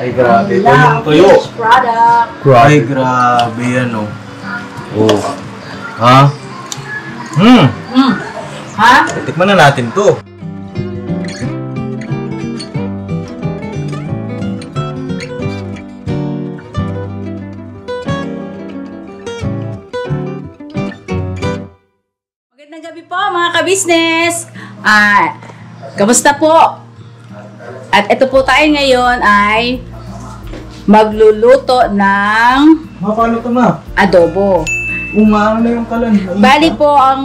Ay, grabe. Yung Tuyo. Product. Ay, grabe yan, oh. Oh. Ha? Ha? Tikman na natin to. Magandang gabi po mga ka-business. Kamusta po? At ito po tayo ngayon ay magluluto ng Paano to, ma? adobo. Umaano na yung kalan. Bali po ang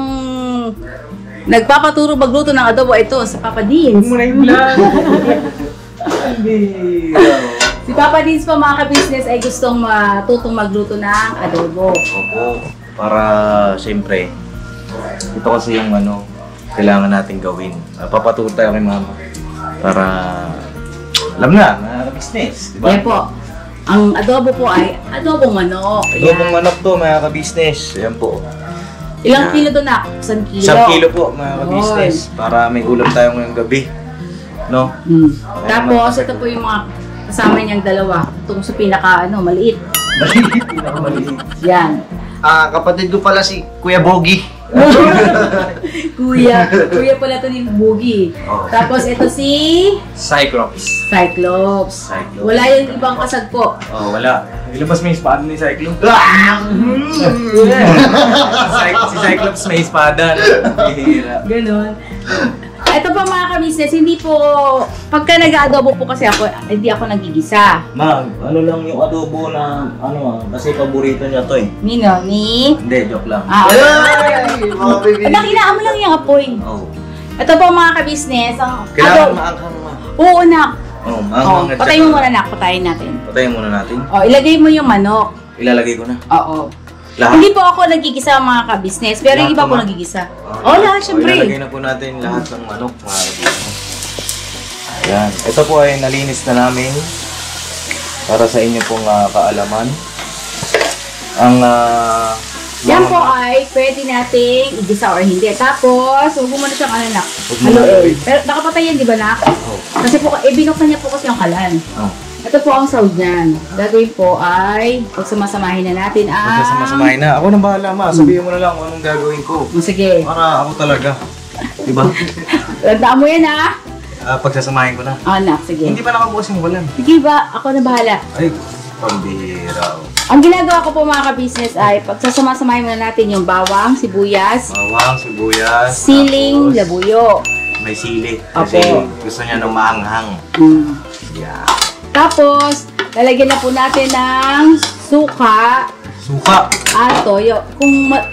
nagpapaturo magluto ng adobo ito si Papa Dins. Huwag mo na yung vlog. Si Papa Dins po mga ka-business ay gustong matutong magluto ng adobo. Opo. Para, siyempre, ito kasi yung kailangan natin gawin. Papaturo tayo kay mama. Para, alam na business. Diba? Yan po. Ang adobo po ay adobong manok. Adobong manok to, mga ka-business. Ayan po. Ilang kilo doon na? 1 kilo. 1 kilo po, mga ka-business. Para may ulam tayo ngayong gabi. No? Tapos, ito po yung mga kasama niyang dalawa. Itong sa maliit. Pinakamaliit. Yan. Kapatid ko pala si Kuya Bogi. Kuya pala ito ni Boogie. Oh. Tapos, ito si Cyclops. Cyclops. Cyclops. Wala yung ibang kasag po. Oh, wala. Ilabas mo yung espada ni Cyclops. Si Cyclops may espada. Hihira. Ganon. Ito pa mga ka-business, hindi po, pagka nag-adobo po kasi ako, hindi ako nagigisa. Ma'am, ano lang yung adobo na, kasi paborito niya to eh. Nino, ni? Hindi, joke lang. Nakinaan mo lang yung apoy. Oh. Ito po mga ka-business, ang Kailangan maanghang ma. Oo, nak. Oh, maanghang. Patayin mo muna, nak. Patayin natin. Patayin muna natin. Ilagay mo yung manok. Ilalagay ko na. Oo. Lahat? Hindi po ako nagigisa mga ka-business, pero yung iba po nagigisa. Lahat, syempre. Ilalagay na po natin lahat ng manok, mga ka-business. Ayan. Ito po ay nalinis na namin para sa inyo pong kaalaman. Ang yan po ay pwede nating igisa or hindi. Tapos, huwag mo na siyang nak. Haluin. Pero nakapatay yan, di ba, nak? Oh. Kasi po, binuksan niya po kasi yung kalan. Oh. Ito po ang sahog niyan. Gagawin po ay pagsamasamahin na natin ang... Pagsamasamahin na. Ako nang bahala, ma. Sabihin mo na lang kung anong gagawin ko. Sige. Para ako talaga. Diba? Tandaan mo yan, ha? Pagsasamahin ko na. Anak, sige. Hindi pa nakabukas yung walan. Sige ba? Ako na bahala. Ay, pambihira. Ang ginagawa ko po mga ka-business ay pagsasamasamahin muna natin yung bawang, sibuyas, Bawang, sibuyas. siling, tapos labuyo. May sili. Kasi gusto niya nung maanghang. Yeah. Tapos, lalagyan na po natin ng suka Suka. at toyo.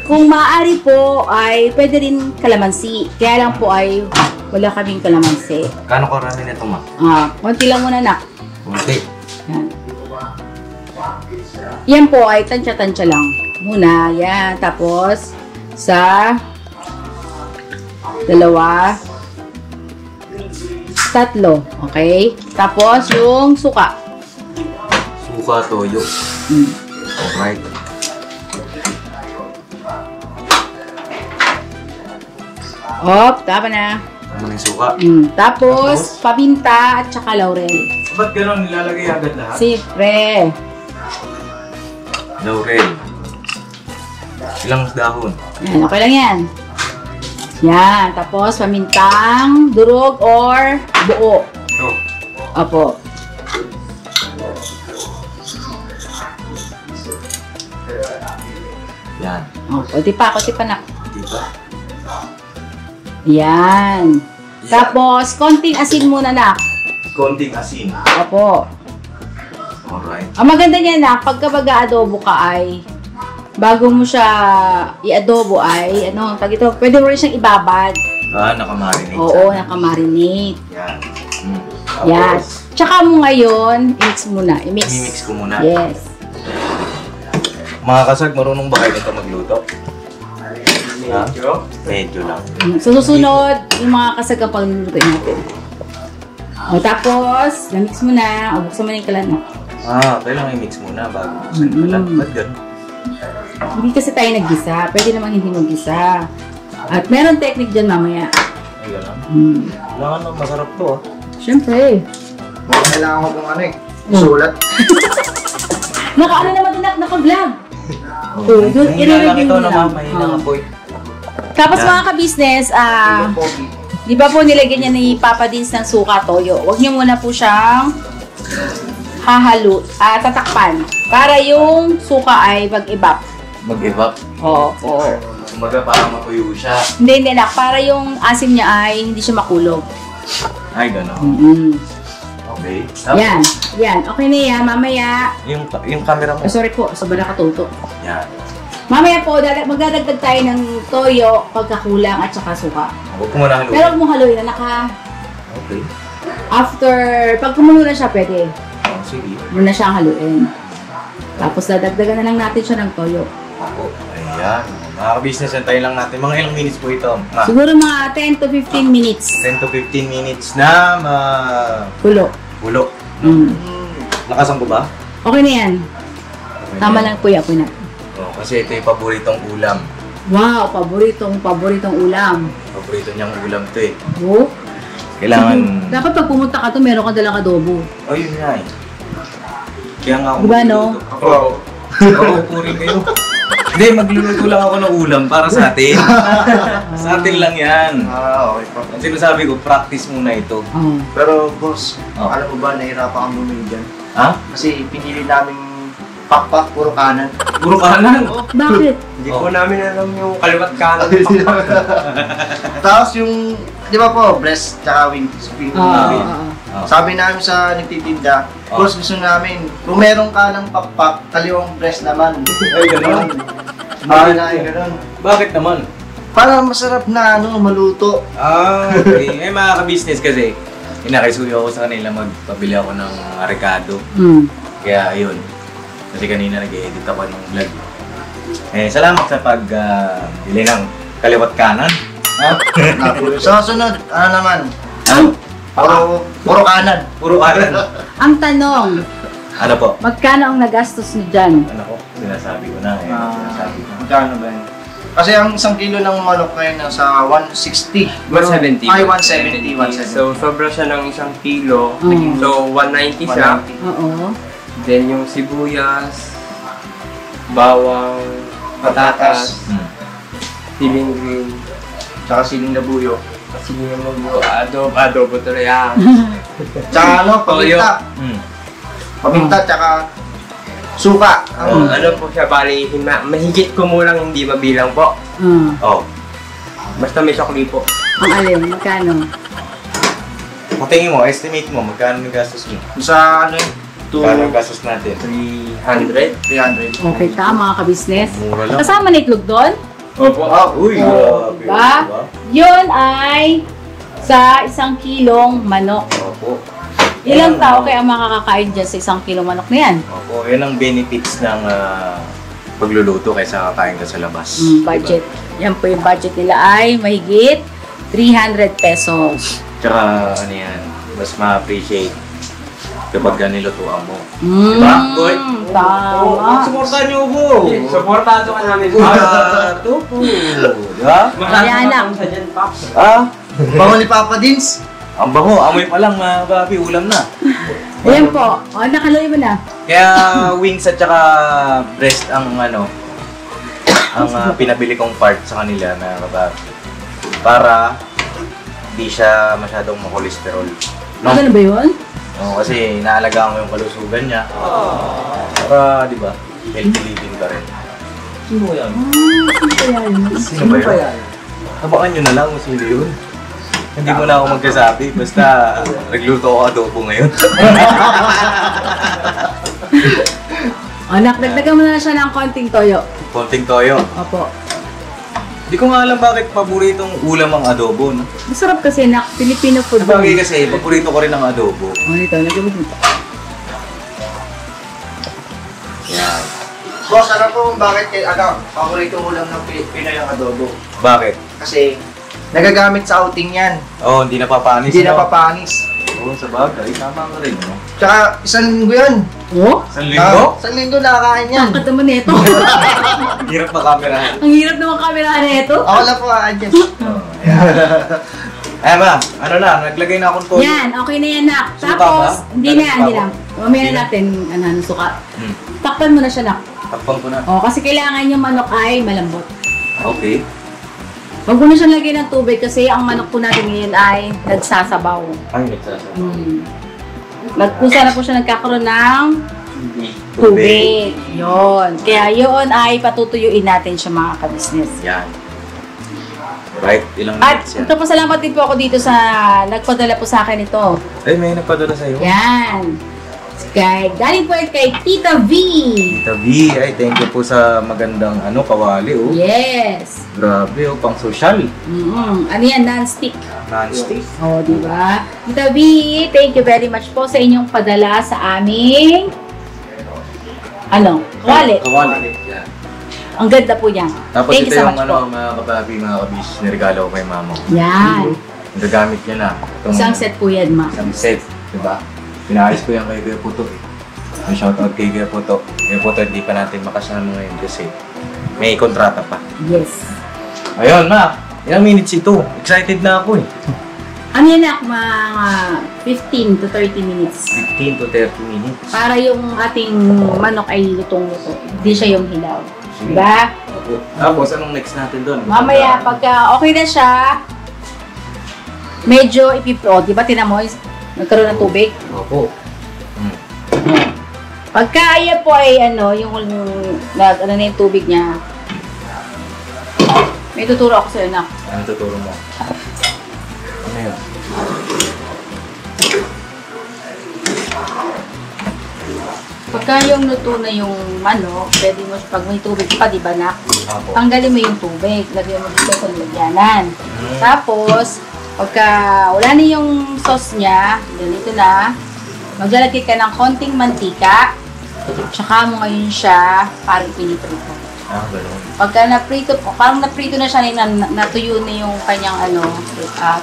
Kung maaari po ay pwede rin kalamansi. Kaya lang po ay wala kaming kalamansi. Kano karami nito, ma? Konti lang muna, nak. Kunti. Yan. Yan po ay tansya-tansya lang. Muna, yan. Tapos, sa 2, 3. Okay? Tapos, yung suka. Suka, toyo. Alright. Tama na. Ano yung suka? Tapos, paminta at saka laurel. Ba't gano'n nilalagay agad lahat? Siyempre. Laurel. Ilang dahon? Yan, okay lang yan. Yan. Tapos, pamintang durog or buo. Ito. Opo. Yan. Kunti pa na. Diba? Yan. Tapos, konting asin muna, nak. Konting asin. Opo. Alright. Ang maganda niya, nak, pagka mag-adobo ka ay, bago mo siya i-adobo ay, pwede mo rin siyang ibabad. Nakamarinate. Oo, nakamarinate. Yan. Yan. Tsaka mo ngayon, i-mix muna. I-mix ko muna. Yes. Mga kasag, marunong ba kayo nito magluto? Medyo lang. So, susunod, yung mga kasagang paglulutuin natin. Tapos, na-mix mo na. Buksan mo na yung kalan. Kailangan i-mix muna bago buksan yung kalan. Ba't gano'n? Hindi kasi tayo naggisa. Pwede namang hindi maggisa. At meron technique dyan mamaya. Ay, gano'n? Kailangan masarap to, Siyempre. Kailangan ko kung Sulat. Naka-ano naman din, naka-vlog. Oh, doon, i-review ito nyo naman, lang. mahina nga po eh. Tapos Yan. mga ka-business, Kuya Pogi. di ba po nilagyan niya ni Papa Dins ng suka toyo? Huwag niyo muna po siyang tatakpan. Para yung suka ay mag-evap. Mag-evap. Oo, oo. Kumaga parang matuyo siya. Hindi, nak. Para yung asim niya ay hindi siya makulog. Ay, gano'n. Mm-hmm. Okay. Yan. Okay na yan. Mamaya. Yung camera mo. Sorry po, sobrang nakatuto. Yan. Mamaya po, magdadagdag tayo ng toyo, pagkakulang at saka suka. Huwag ko muna haluin. Pero huwag mo haluin na Okay. after, pag kumulo na siya, pwede. Oh, sige. Muna siyang haluin. Tapos dadagdagan na lang natin siya ng toyo. Ako. Ayan. Mga ka-business, antayin lang natin. Mga ilang minutes po ito? Siguro mga 10 to 15 minutes. 10 to 15 minutes na Kulo. Pulo. Mm. Lakasan ko ba? Okay na yan. Okay Tama na. lang kuya, kuya. Oh, kasi ito yung paboritong ulam. Wow, paboritong ulam. Paborito niyang ulam to eh. Oh. Kailangan... Dapat pag pumunta ka to, meron ka dalang adobo. Oh, yun nga eh. Kaya nga ako Diba, no? magluluto. Oo, puri kayo. Hindi, magluluto lang ako ng ulam para sa atin. Sa atin lang yan. Okay po. Ang sinasabi ko, practice muna ito. Oh. Pero boss, Oh. alam mo ba, nahirapan kang bumili dyan? Ha? Kasi pinili namin pakpak, puro kanan. Puro kanan. Bakit? Hindi po namin alam yung kaliwat kanan. Tapos yung, di ba po, breast tsaka wings. Oh. Sabi namin sa nagtitinda, Oh. boss, gusto namin, kung meron ka ng pakpak, kaliwang breast naman. Ay, gano'n. Sabi namin gano'n. Bakit naman? Para masarap na maluto. Ah, okay. Eh, mga ka-business kasi, inakisuyo ako sa kanila magpabili ako ng recado. Mm. Kaya, ayun. Kasi kanina nag-edit ako ng vlog. Eh, salamat sa pag-bili ng kaliwat kanan. Ha? Sa sunod, ano naman? Ano? Puro kanan. Puro kanan. Ang tanong, Ano po? magkano ang nagastos niyo dyan? Ano ko? Sinasabi ko na. Eh. Sinasabi ko. Magkano ba yun? Kasi ang isang kilo ng manok ngayon nasa 160. 170. Ay, 170. 170. So, sobra siya ng 1 kilo. Mm. So, 190 siya. 190. Oo. Then, yung sibuyas, bawang, patatas, Hmm. siling green, Tsaka siling labuyo. kasi yung adobo tuloy ah. Tsaka paminta. Hmm. Paminta, tsaka suka. Ano po siya, bali, mahigit kumulang hindi mabilang po. Oh. Basta may sukli po. Ang alin, magkano? Patingin mo, estimate mo, magkano yung gastos mo? Sa ano yun? Magkano yung gastos natin? 300. 300. Okay ka, mga kabisnes. Mura lang. Kasama na itlog doon? Opo. Uy, Oh, grabe. diba? Yun ay sa 1 kilong manok. Opo. Ilang tao kaya makakakain dyan sa 1 kilong manok na yan? Opo, yan ang benefits ng pagluluto kaysa kakain ka sa labas. Budget. Yan po yung budget nila ay mahigit 300 pesos. Tsaka, ano yan, mas ma-appreciate kapag nilutuan mo. Mm, Diba, boy? Tama. Supportan niyo ako! Supportado ka namin. Ito po! Diba? Ayan na. sa dyan, Pops. Ah, Bango ni Papa Dins. ang bango, amoy pa lang mga babi, ulam na. Ayan po. O, nakaluin mo na. Kaya wings at saka breast ang pinabili kong part sa kanila na kababi. Para di siya masyadong makolesterol. No? Ano ba yun? No, kasi inaalagaan ko yung kalusugan niya. Para, di ba, healthy living ka rin. Sino yan? Sino ba yan? Tabakan nyo na lang kung sino yun. Hindi mo na ako magkasabi, basta nagluto ako adobo ngayon. O, nakdagdagan mo na siya ng konting toyo. Konting toyo. Opo. Hindi ko nga alam bakit paboritong ulam ang adobo, no? Masarap kasi na Filipino food. Sabagay kasi, paborito ko rin ang adobo. O, nito. Lagyan mo dito. Yan. Boss, alam ko kung bakit paborito mo lang ng Pinoy ang adobo. Bakit? Kasi nagagamit sa outing yan. Oh, hindi napapanis. Hindi no? napapanis. Oo, sabagay. Tama ka rin, no? Tsaka isang linggo yan. Oh? Isang linggo? Isang linggo nakakain yan. Bakit naman ito? Hirap makamerahan. Ang hirap naman kamera na ito. Ako lang po dyan. Oh, yan. Ay, ma, ano na, naglagay na akong toyo. Yan, okay na yan, nak. Suka Tapos, ba? hindi na, Suka hindi ba? lang. Mamaya Hindi na na? natin, suka. Hmm. Takpan mo na siya, nak. Takpan ko na. Kasi kailangan yung manok ay malambot. Okay. Huwag mo na siyang lagyan ng tubig kasi ang manok po natin ngayon ay nagsasabaw. Ay, nagsasabi. Nagpusa na po siya nagkakaroon ng tubig. Yun. Kaya yun ay patutuyuin natin siya mga ka-business. Yan. Right, ilang At minutes yan. ito pasalamat din po ako dito sa nagpadala po sa akin ito. Ay, may nagpadala sa'yo. Yan. Galing po yan kay Tita V. Tita V, ay thank you po sa magandang kawali, oh. Yes. Grabe, oh, pang social. Ano yan? Non-stick. Non-stick. Di ba? Tita V, thank you very much po sa inyong padala sa aming wallet. Kawali. Yan. Ang ganda po yan. Tapos Thank ito you so yung much po. mga kababi, mga kabis, niregalo ko kay mama. Yan. Gagamit niya na. Isang set po yan, ma. Isang set, diba? Pinayos ko yan kay Kuya Puto eh. May shoutout kay Kuya Puto. Kuya Puto, hindi pa natin makasama ngayon kasi may kontrata pa. Yes. Ayun, ma. Ilang minutes ito? Excited na ako eh. Ano yan, nak? Mga 15 to 30 minutes. 15 to 30 minutes. Para yung ating manok ay lutong-luto. Hindi siya yung hilaw. Diba? Tapos, anong next natin doon? Mamaya, pagka okay na siya, medyo ipipro. Diba, tinamo, nagkaroon ng tubig? Opo. Pagka ayan po ay na yung tubig niya, may tuturo ako sa'yo, nak. Ano tuturo mo? Ano yun? Pagka yung luto na yung manok, pwede mo, pag may tubig pa, di ba, nak? Opo. Tanggalin mo yung tubig, lagyan mo dito sa lagyanan. Tapos, pagka wala na yung sauce niya, ganito na, maglalagay ka ng konting mantika, tsaka mo ngayon siya parang piniprito. Gano'n. Pagka naprito, parang naprito na siya, natuyo na yung kanyang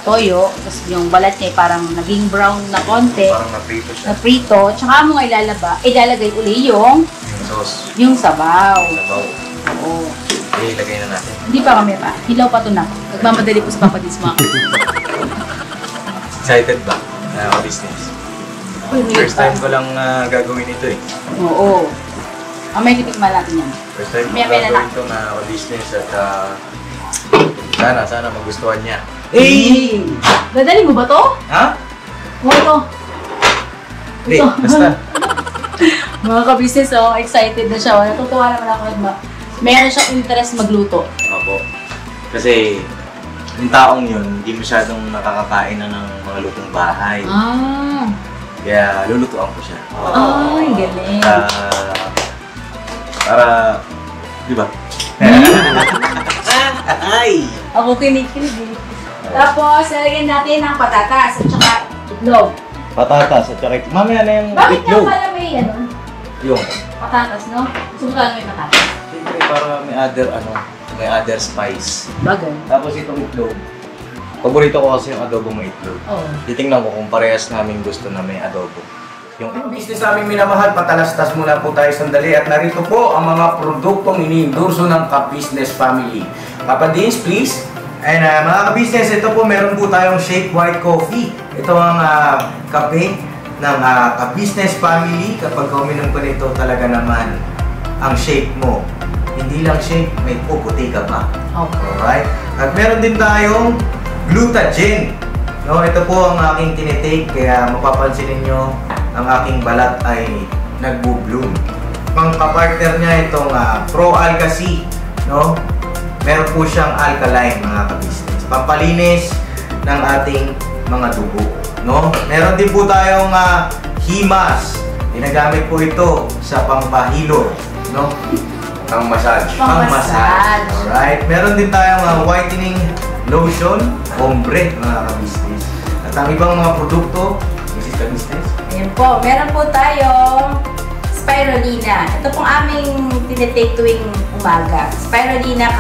toyo, tapos yung balat niya ay parang naging brown na konti, Parang naprito siya. naprito, tsaka mo nga ilalagay uli yung Yung sauce. sabaw. Sabaw. Oo. Ilagay na natin. Hindi pa kami pa. Hilaw pa to na. Nagmamadali po sa papadis mga Excited ba? Business. First time ko lang gagawin ito eh. Oo. May titikman natin yan. First time ko May gagawin na. ito na business at sana magustuhan niya. Dadali mo ba to? Ha? Oo, ito. Hindi, basta. Mga ka-business, excited na siya. Natutuwa naman ako. Meron siyang interest magluto. Opo. Kasi yung taong yun, hindi masyadong nakakakain na ng mga lutong bahay. Kaya lulutuan ko siya. Ay, galing. Para, di ba? Ay! Ako kinikilig. Tapos, lalagyan natin ng patatas at saka itlog. Patatas at saka mamaya na yung Bakit nga itlog. pala may Yung. patatas, no? Gusto mo talaga may patatas? Siyempre para may other spice. Bagay. Tapos itong itlog. Paborito ko kasi yung adobo may itlog. Oo. Titingnan ko kung parehas namin gusto na may adobo. Yung Business namin minamahal, patalastas muna po tayo sandali at narito po ang mga produktong iniendorso ng Ka-Business Family. Papa Dins, please. And mga ka-business, ito po meron po tayong Shake White Coffee. Ito ang kape ng Ka-Business Family. Kapag uminom ko nito talaga naman ang shake mo. Hindi lang shake, may puputi ka pa. Okay. Alright? At meron din tayong Glutagen. No, ito po ang aking tinitake kaya mapapansin ninyo ang aking balat ay nagbo-bloom. Pang kapartner niya itong Pro Alga C, no? Meron po siyang alkaline mga ka-business. Pampalinis ng ating mga dugo, no? Meron din po tayong Himas. Ginagamit po ito sa pangpahilo, no? pang-massage. Pang-massage. Alright. Meron din tayong whitening lotion, ombre mga ka-business. At ang ibang mga produkto, Mrs. Ka-business. Ayan po, meron po tayong spirulina. Ito pong aming tinitake tuwing umaga. Spirulina,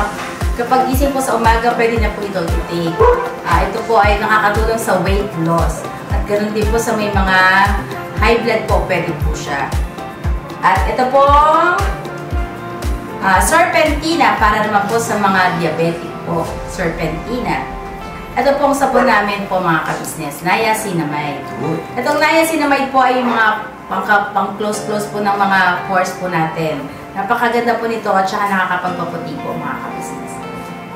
kapag gising po sa umaga, pwede na po ito i-take. Ito po ay nakakatulong sa weight loss. At ganoon din po sa may mga high blood po, pwede po siya. At ito po, serpentina para naman po sa mga diabetic po. Serpentina. Ito pong sabon namin po mga ka-business, Niacinamide. Good. Itong Niacinamide po ay yung mga pang-close-close po ng mga pores po natin. Napakaganda po nito at saka nakakapagpaputi po mga ka-business.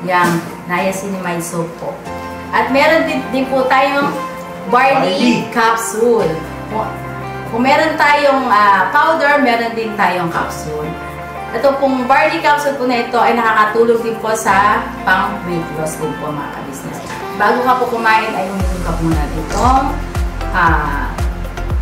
Yung Niacinamide soap po. At meron din po tayong barley capsule. Kung meron tayong powder, meron din tayong capsule. Ito pong barley capsule po na ito ay nakakatulong din po sa pang-weight loss din po mga ka-business. Bago ka po kumain ay uminom ka muna itong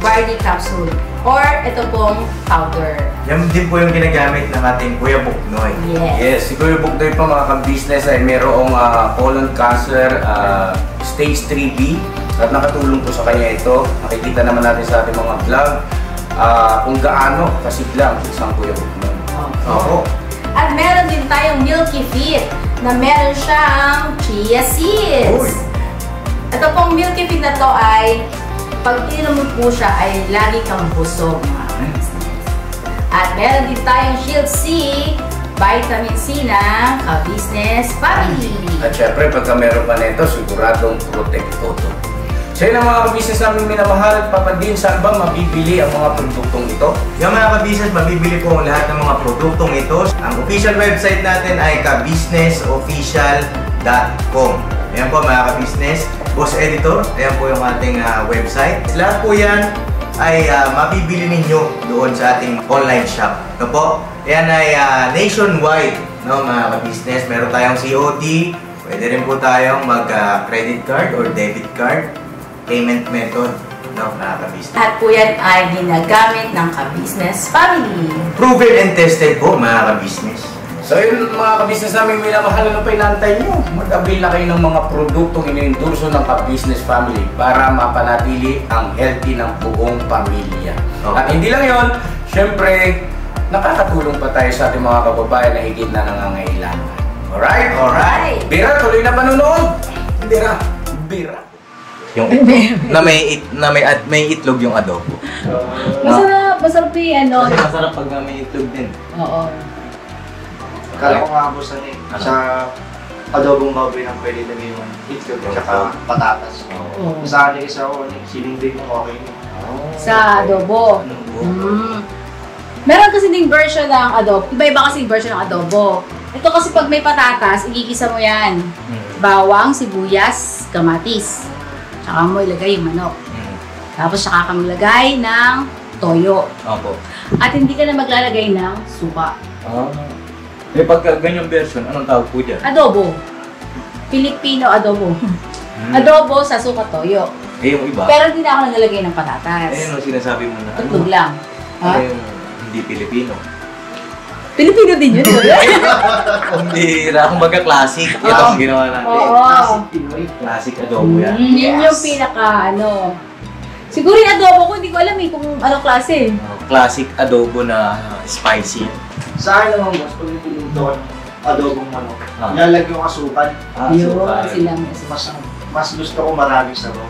barley capsule or ito pong powder. Yan din po yung ginagamit ng ating Kuya Buknoy. Yes. Yes, si Kuya Buknoy po mga ka-business ay mayroong colon cancer stage 3B at nakatulong po sa kanya ito. Nakikita naman natin sa ating mga vlog kung gaano kasiglang isang Kuya Buknoy. Oo. At meron din tayong Milky Fit na meron siyang chia seeds. Uy. Ito pong Milky Fit na to ay pag ininom mo po siya ay lagi kang busog mga ka-business. At meron din tayong Shield C, vitamin C na ka-business family. At syempre, pagka meron pa nito, siguradong protecto to. So yun ang mga ka-business namin minamahal at papadin, saan ba mabibili ang mga produktong ito? Yung mga ka-business, mabibili po ang lahat ng mga produktong ito. Ang official website natin ay kabusinessofficial.com. Ayan po mga ka-business. Boss Editor, ayan po yung ating website. Lahat po yan ay mabibili ninyo doon sa ating online shop. Ito po, ayan ay nationwide, no, mga ka-business. Meron tayong COD, pwede rin po tayong mag-credit card or debit card payment method, no, mga ka-business. At po yan ay ginagamit ng ka-business family. Proven and tested po, mga ka-business. So yun mga ka-business namin minamahal, ano pa inantay nyo? Mag-avail na kayo ng mga produktong iniendorso ng ka-business family para mapanatili ang healthy ng buong pamilya. Okay. At hindi lang yun, syempre, nakakatulong pa tayo sa ating mga kababayan na higit na nangangailangan. Alright? Alright. Bira, tuloy na panonood! Bira, bira. Yung may itlog yung adobo. Masarap yung ano. Kasi masarap pag may itlog din. Oo. Kala ko nga po sa adobong baboy ng pwede lagay yung itlog at saka patatas. Oo. Sa akin isa ko, sininding mo okay na. Sa adobo. Meron kasi ding version ng adobo. Iba-iba kasi yung version ng adobo. Ito kasi pag may patatas, igigisa mo yan. Bawang, sibuyas, kamatis. Tsaka mo ilagay yung manok. Tapos saka ka maglagay ng toyo. Opo. At hindi ka na maglalagay ng suka. Eh pagka ganyang version, anong tawag po dyan? Adobo. Filipino adobo. Adobo sa suka toyo. Eh yung iba, Pero hindi na ako naglalagay ng patatas. ano sinasabi mo na? Tutlog lang. Ha? Ano yung hindi Pilipino? Filipino din yun. Hindi, kumbaga classic. Yan ang ginawa natin. Oo. Classic adobo yan. Yun yung pinaka siguro yung adobo ko, hindi ko alam kung anong klase. Classic adobo na spicy. Sa akin naman boss, pag niluluto adobong manok, nilalagyan ko asukal. Yun, Suka. sila. Mas gusto ko maraming sabaw.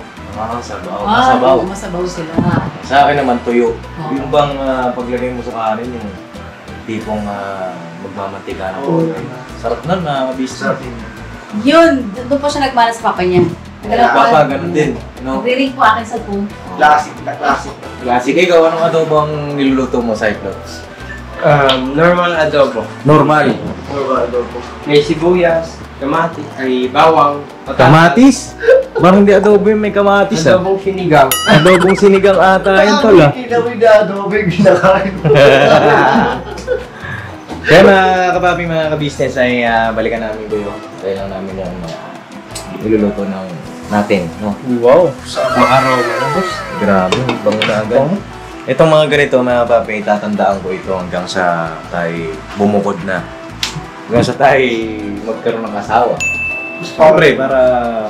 Sabaw. Masabaw. Masabaw sila. Sa akin naman tuyo. Oo. Yung bang paglagay mo sa kanin, yung tipong magmamantika na. Sarap nun, mabis. Sarap din. Yun, doon po siya nagmana sa papa niya. Papa, ganun din. No? Nagre-ring po akin sa phone. Classic na classic. Classic. Ikaw, anong adobo ang niluluto mo, Cyclops? Normal adobo. Normal. Or adobo. May sibuyas, kamatis, ay bawang, patatas. Kamatis? Parang hindi adobo yung may kamatis. Adobong sinigang. Adobong sinigang ata yun tol ah. Kinawin na adobo yung ginakain mo. Kaya mga kapaping mga ka-business ay balikan namin kayo. Kaya lang namin yung niluluto natin. No? Wow! Makaroma na boss. Grabe, bango na agad. Itong mga ganito mga papi, tatandaan ko ito hanggang sa tayo bumukod na. Hanggang sa tayo magkaroon ng asawa. Siyempre, para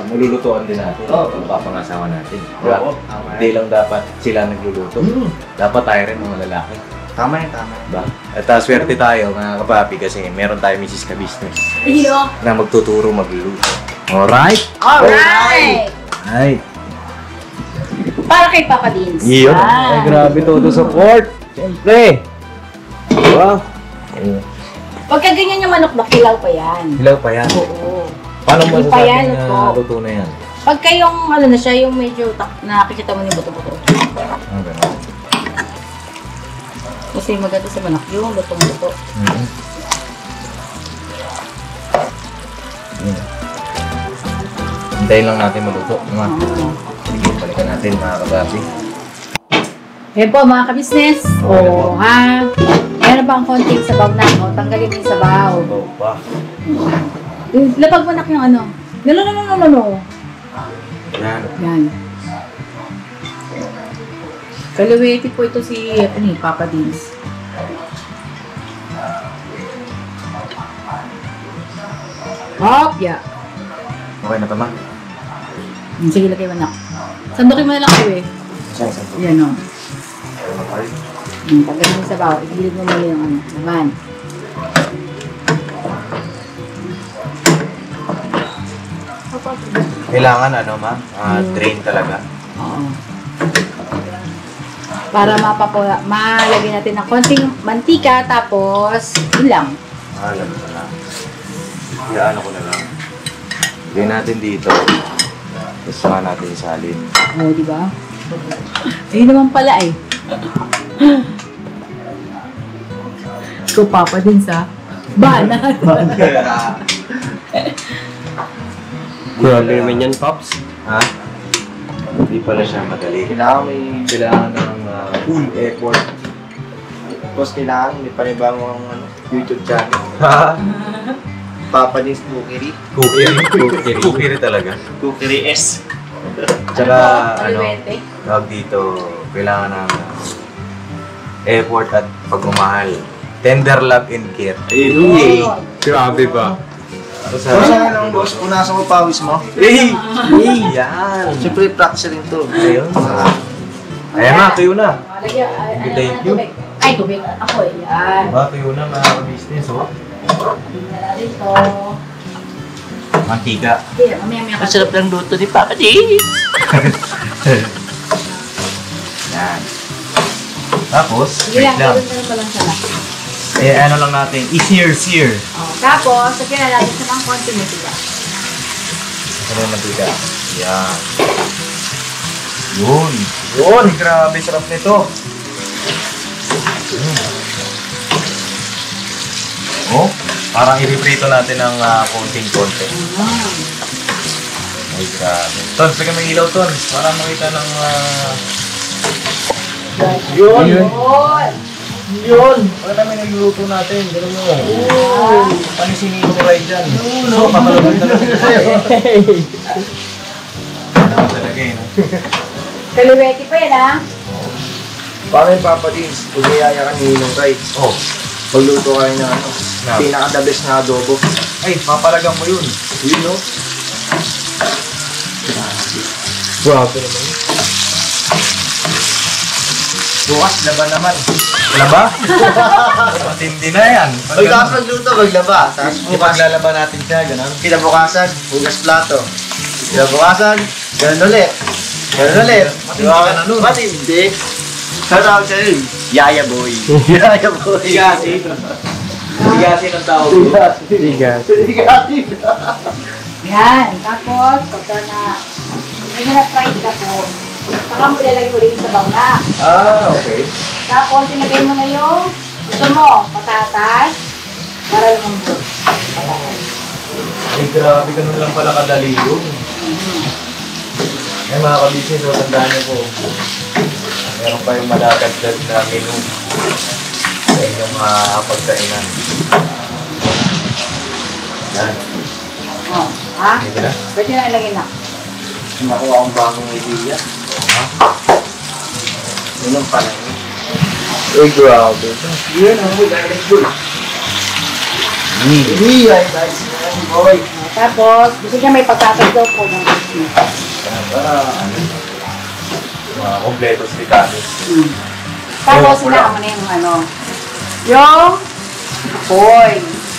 malulutuan din natin. Oo. Mapapangasawa natin. Diba? Oo. Hindi lang dapat sila nagluluto. Dapat tayo rin mga lalaki. Tama yun, tama. Diba? At swerte tayo mga kapapi kasi meron tayo Mrs. Ka-Business Iyo. na magtuturo magluluto. Alright? Alright! Alright. Para kay Papa Dins. Iyo. Ay, grabe todo support. Siyempre. Wow. Pagka ganyan yung manok na, kilaw pa yan. Hilaw pa yan. Oo. Paano mo Yung payan, masasabing luto. luto na yan? Pagka yung ano na siya, yung medyo nakikita mo yung buto-buto. Ah, ganun. Kasi maganda sa manak yung lutong-luto. Hintayin lang natin maluto. Diba? Oo. Sige, balikan natin mga kababi. Yan po mga kabisnes. Oo, ha? Meron ba ang konting sabaw na? O, tanggalin mo yung sabaw. Oo pa. Lapag mo nak yung ano. No. Yan. Yan. Kaluwete po ito si Papa Dins. Hop, ya. Okay na pa, ma? Sige, lagay mo na. Sandukin mo na lang kayo eh. Isang. Yan o. Okay. Tanggalin mo yung sabaw. Igilid mo muna yung ano. Naman. Kailangan ano, ma? Drain talaga. Oo. Para malagyan natin ng konting mantika, tapos yun lang. Alam ko na. Iyaano ko na lang. Lagyan natin dito. Tapos saka natin isalin. Oo, di ba? Ayun naman pala eh. Ikaw, Papa din sa bana. Grabe naman yan, Pops. Ha? Hindi pala siya madali. Kailangan ng full effort. Tapos kailangan may panibagong YouTube channel. Ha? Papa Dins Cookery. Kukiri talaga. Cookery S. Tsaka, ano, Kaluwete. tawag dito, kailangan ng effort at pagmamahal. Tender love and care. Oo. Grabe ba? Tapos, Boss, ano lang boss? Punasan mo pawis mo. yan! Siyempre, practice rin to. Ayun. Ayan na, tuyo na. Lagyan, Thank you. tubig. Ay, tubig. Ako eh. Yan. Diba, tuyo na mga business, oh. Dito. Mantika. Hindi, mamaya-maya ka. Masarap lang luto ni Papa Dins. Yan. Tapos, Sige wait lang, lang. gawin mo lang siya lang. Eh, ano lang natin, easier. Oh, tapos, lagyan na natin siya ng konting mantika. Ano yung mantika? Yan. Yun, grabe sarap nito. Oh, parang i-reprito natin ng konting-konti. Ay, grabe. Ton, pagka may ilaw, Ton. Para makita ng... Yun! Pag namin nagluluto natin, gano'n mo. Panisinin mo right dyan. So, pamalagod na lang. Ano talaga eh, no? Kaluwete pa yan, ha? Paano yung Papa Dins? Kung niyaya ka ni Ninong Ray, Oh, pagluto kayo ng ano, Na. pinaka-the best na adobo. ay, papalagang mo yun. Yun, no? Grabe naman. Bukas, laban naman. Laba? Matindi na yan. Pagkatapos magluto, maglaba. Tapos Ipaglalaban natin siya, gano'n. kinabukasan, hugas plato. Kinabukasan, ganun ulit. Ganun ulit. Matindi ka na nun. Matindi. Tatawag siya yun. Yaya boy. Yaya boy. Sigasi. Sigasi ng tao. Bigas. Sigasi. Yan. Tapos, pagka na, hindi na fried ka po. Saka mo ilalagay ulit yung sabaw na. Ah, okay. Tapos, ilagay mo na yung gusto mo, patatas, para lumambot. Ay, grabe, ganun lang pala kadali yun. Ay, mga kabisnes, so, tandaan niyo po. Meron pa yung madadagdag na menu sa inyong pagkainan. Yan. Oh, ha? Hindi na? Pwede na ilagay na. Nakuha akong bagong idea. Yun ang pala yun. Uy, grabe. Yun ang direct good. Iya, guys. Boy. Tapos, gusto niya may patatas daw po. Para, mga kompleto si Ricardo. Tapos, Ewan ko lang. sinama na yung ano. Yung apoy.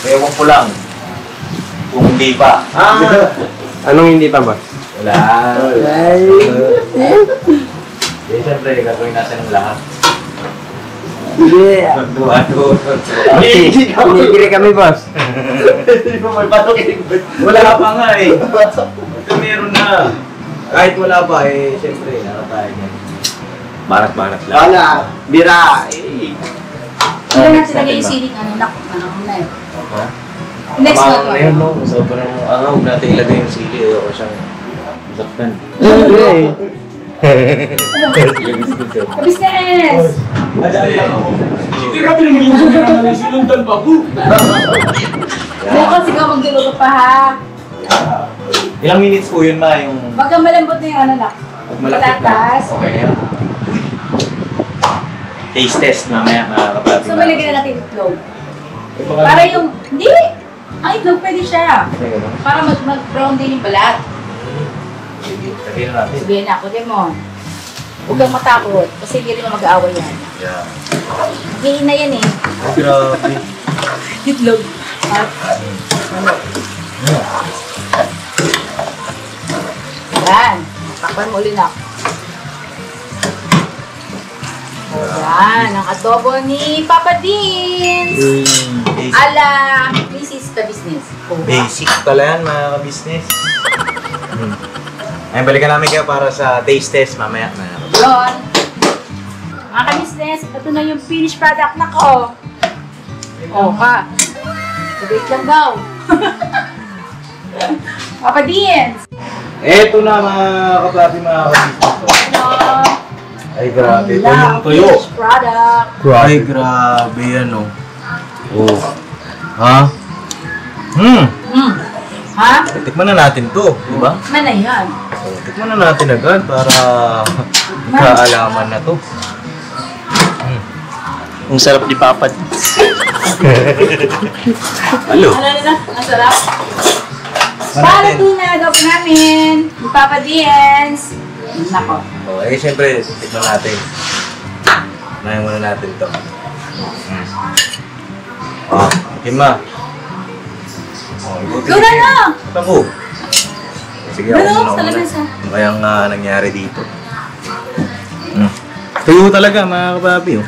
Ewan ko lang. Kung hindi pa. Anong hindi pa ba? Wala. Eh, siyempre, gagawin natin ang lahat. Yeah. Binibili kami, boss. Hindi mo may patukin. Wala pa nga eh. Ito meron na. Kahit wala pa eh, siyempre, ano tayo niyan. Barat-barat lang. Wala. Bira. Eh. Hindi natin lagay yung siling ano na yun. Ha? Next Parang one. na yun, no? Sobrang huwag natin ilagay yung sili. Ayoko siyang saktan. Business! Hindi ka pinag-iusan na sinundan pa po. Buko, sigaw magluluto pa ha. Ilang minutes po yun, ma? Yung Wag kang malambot na yung ano na. malapit na. Patatas. Okay na yun. Taste test mamaya, mga kapatid. So, malagyan na natin itlog. Para yung, hindi! Ang itlog pwede siya. Para mag-brown din yung balat. Sabihin na natin. Sabihin na ako, Demon. Huwag kang matakot, kasi hindi rin mo mag-aaway yan. Yeah. Maghihin na yan eh. Oh, grabe. Itlog. At, ano? Yan. Takpan mo ulit na. Yan. Ang adobo ni Papa Deans. Ala, Mrs. Ka-Business. Basic pala yan, mga ka-business. Ay, balikan namin kayo para sa taste test mamaya. Yun. Mga ka-business, ito na yung finished product na ko. Oh, ka. Wait lang daw. Papa Deans. Eto na mga kapatid, mga ka-business. Ano? Ay, grabe. Ito Love yung tuyo. finished product. Ay, grabe yan, oh. Oh. Ha? Ha? Tikman na natin to, di ba? Mana yan? Oh, tikman na natin agad para kaalaman na to. Ang sarap ni Papa. Alo. Ano nila? Ang sarap? Para na adobo namin. Ni Papa Deans. Nako. Oh, eh, siyempre, tikman natin. Tikman muna natin to. Oh, tikman. Oh, ikutin Go na na! Ito ko. Sige, ako Ano? muna. Sa lamesa. Ano kayang nangyari dito? Tuyo talaga, mga kapapi, oh.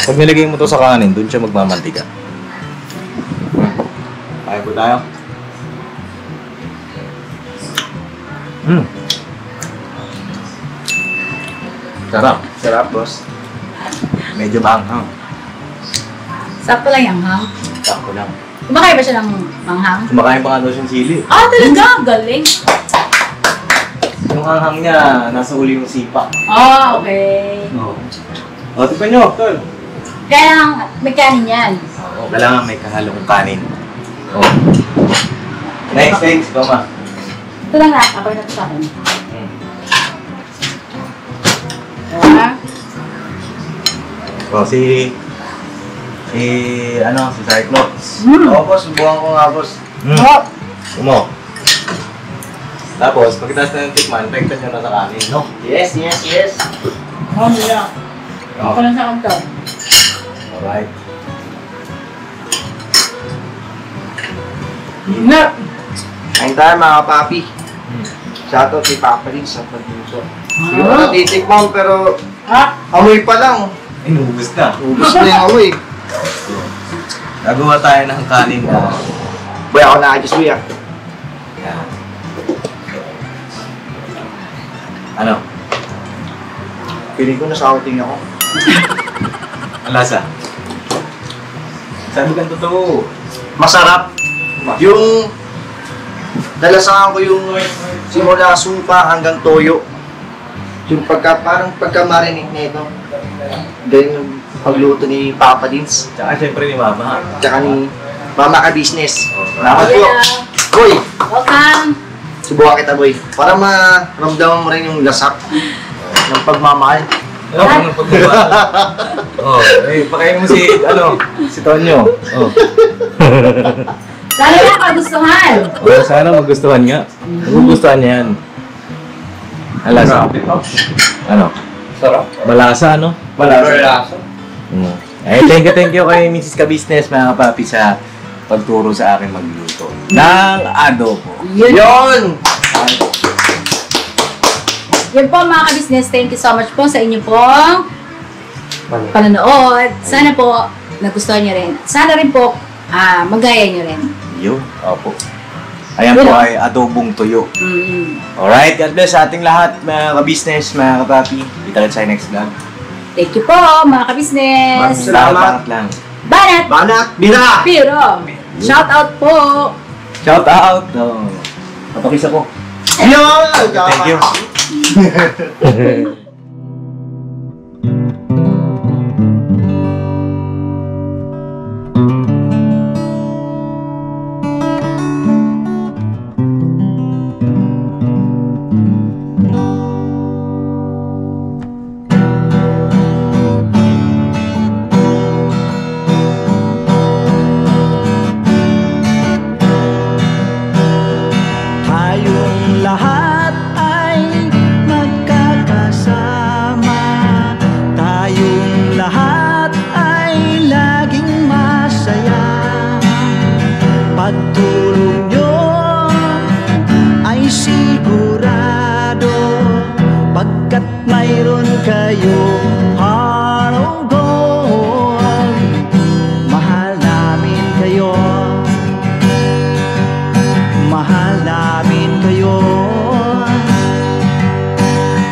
Pag nilagay mo to sa kanin, dun siya magmamantika. Kaya po tayo. Sarap. Sarap, boss. Medyo maanghang. Sakto lang yung hang. Sakto lang. Kumakain ba siya ng manghang? Kumakain pa nga daw siyang sili. Ah, talaga? Galing. Yung hanghang niya, nasa uli yung sipa. Ah, okay. Oo. O, tipan nyo, tol. Kaya lang, may kanin yan. Oo, kailangan may kahalong kanin. Oo. Next, Bama. Ito lang na, ako na ito sa akin. Ah, O, si Cyclops. Oo, boss. Subukan ko nga, boss. oh, Umo. Tapos, pagkatapos na yung tikman, pektan nyo na sa kanin, no? Yes, yes, yes. oh, nila. Ako lang sa kanto. Alright. Na! Kain tayo, mga kapapi. Shoutout kay Papa Rin sa pagluto. Hindi ko na titikman, pero Ha? amoy pa lang. Inubos na. Ubus na yung amoy. Gagawa tayo ng kanin na... Boy, ako na-adjust mo yan. Yan. Ano? Piling ko na shouting ako. Ang lasa? Sabi kang totoo. Masarap. Yung dalasahan ko yung simula supa hanggang toyo. Yung parang pagka-marinate nito. Ganyan yung pagluto ni Papa Dins. Tsaka siyempre ni Mama. Tsaka ni Mama Ka-Business. Alright. Salamat po. Boy, Welcome! subukan kita, boy. Para maramdaman mo rin yung lasap ng pagmamahal. Ano pang pagmamahal? Oh, eh, pakain mo si Tonyo. Oh. Sana na kagustuhan! Oh, sana magustuhan nga. Magugustuhan niya yan. Ang lasa. Ano? Sarap. Malasa, ano? Malasa. Ay, thank you kay Mrs. Ka-Business, mga kapapi, sa pagturo sa akin magluto ng adobo. Yun! Yun po mga ka-business, thank you so much po sa inyo pong panonood. Sana po nagustuhan nyo rin. Sana rin po magaya nyo rin. Yun, opo. Ayan po ay adobong tuyo. Mm. Alright, God bless sa ating lahat, mga ka-business, mga ka-papi. Kita rin sa next vlog. Thank you po, mga kabisnes. Salamat lang. Banat! Banat! Bira! Piro! Shout out po! Shout out! Oh. Papakisa ko. Thank you. Tayong lahat ay magkakasama. Tayong lahat ay laging masaya. Pagtulong nyo ay sigurado, pagkat mayroon kayo heart of gold. Mahal namin kayo, mahal namin kayo.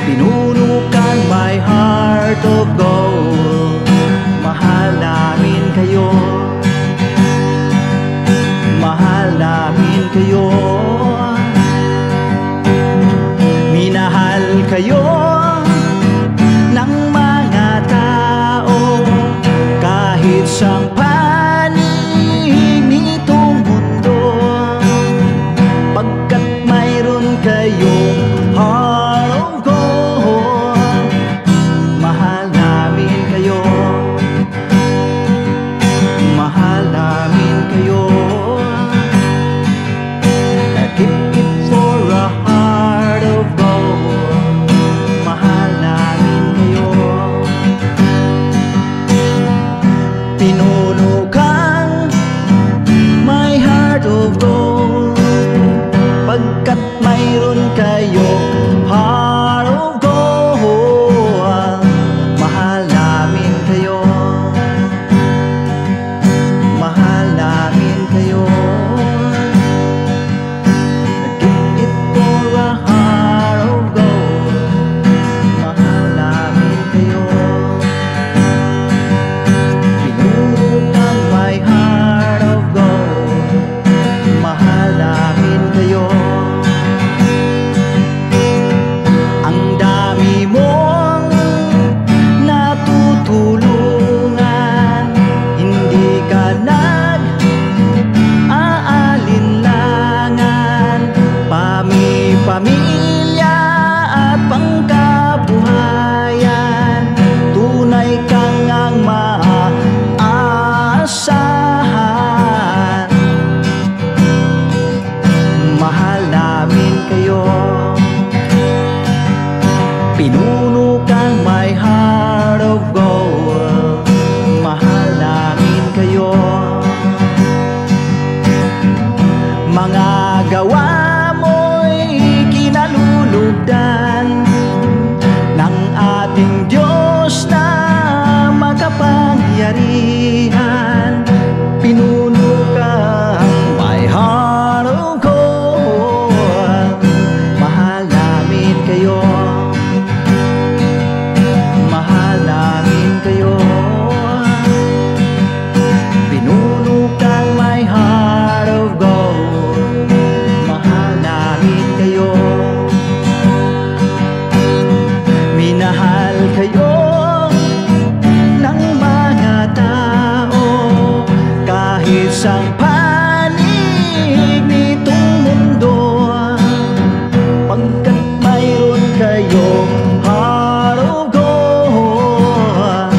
Pinuno kang my heart of gold. Mahal namin kayo, mahal namin kayo. Minahal kayo ng mga tao kahit sang panig nitong mundo, pagkat mayroon kayong heart of gold. Mahal namin kayo, mahal namin kayo. Keep it for a heart of gold. Mahal namin kayo. Pinuno kang my heart of gold, pagkat mayroon kayo heart of gold. Mahal namin kayo, mahal namin kayo. Keep it for a heart of gold. Mahal namin kayo. Pinuno kang my heart of gold. Mahal namin kayo. Ang dami mong natutulungan, hindi ka nag-aalinlangan. Pamilya at pangkabuhayan, tunay kang ang maaasahan. Mahal namin kayo, pinuno kang my heart of gold. Mahal namin kayo. Mga gawa mo'y kinalulugdan ng ating Diyos na makapangyarihan. Pinuno kang my heart of gold. Mahal namin kayo, mahal namin kayo. Pinuno kang my heart of gold. Mahal namin kayo. Minahal kayo ng mga tao kahit sang panig nitong mundo, pagkat mayroon kayong heart of gold.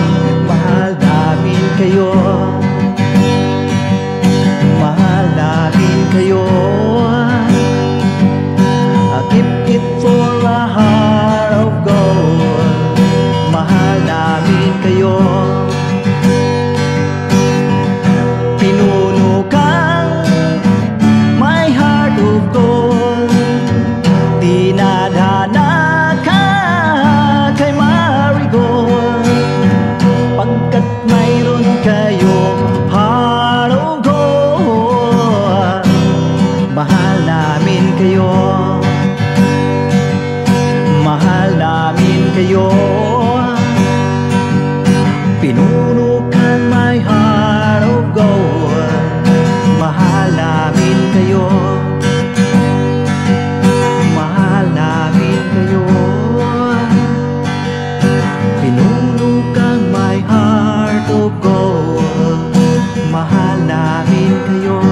Mahal namin kayo, mahal namin kayo. Keep it for a heart of gold. Mahal namin kayo. Pinuno kang my heart of gold. Dinadhana ka kay Marigold. kayo, heart of gold. Mahal namin kayo, mahal namin kayo. Pinuno ka my heart of gold. Mahal namin kayo, mahal namin kayo. Pinuno ka my heart of gold. Mahal namin kayo.